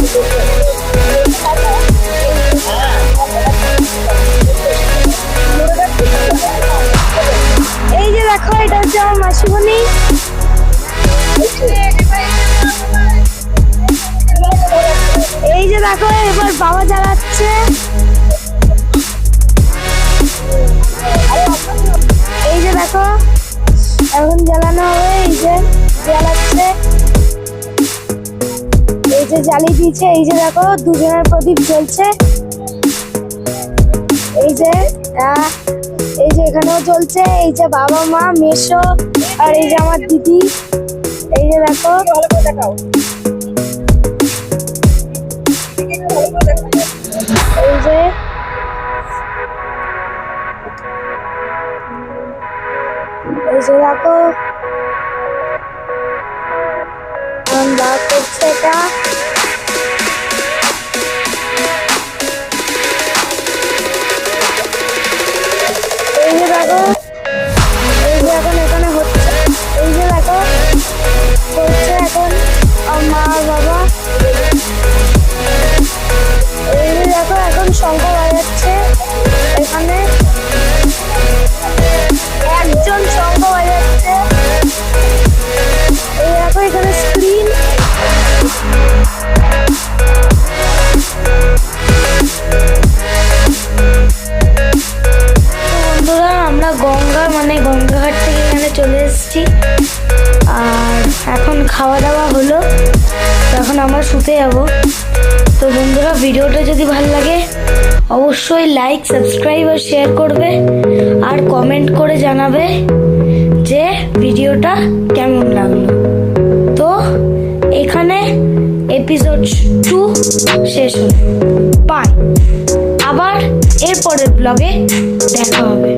এই যে দেখো, এটা হচ্ছে আমার মাসিমণি। এই যে দেখো, এবার বাবা জ্বালাচ্ছে। এই যে দেখো, এখন জ্বালানো হবে। এই যে জ্বালাচ্ছে, এই যে জ্বালিয়ে দিয়েছে। এই যে দেখো, দুজনের প্রদীপ জ্বলছে। এই যে এখানেও জ্বলছে। এই যে বাবা মা মেসো আর এই যে আমার দিদি। এই যে দেখো, এই যে দেখো, বার করছে এটা। এই যে দেখো, এই যে এখন এখানে হচ্ছে। এই যে দেখো, হচ্ছে এখন মা বাবা। এই যে দেখো, এখন শঙ্খ বাজাচ্ছে। এখানে একজন শঙ্খ বাজাচ্ছে। এই দেখো, এখানে স্ক্রিন। বন্ধুরা, আমরা গঙ্গাঘাট থেকে এখানে চলে এসেছি। আর এখন খাওয়া দাওয়া হলো, এখন আমরা শুতে যাব। তো বন্ধুরা, ভিডিওটা যদি ভালো লাগে অবশ্যই লাইক, সাবস্ক্রাইব আর শেয়ার করবে। আর কমেন্ট করে জানাবে যে ভিডিওটা কেমন লাগলো। তো এখানে এপিসোড 2 শেষ হলো। বাই। আবার এর পরের ব্লগে দেখা হবে।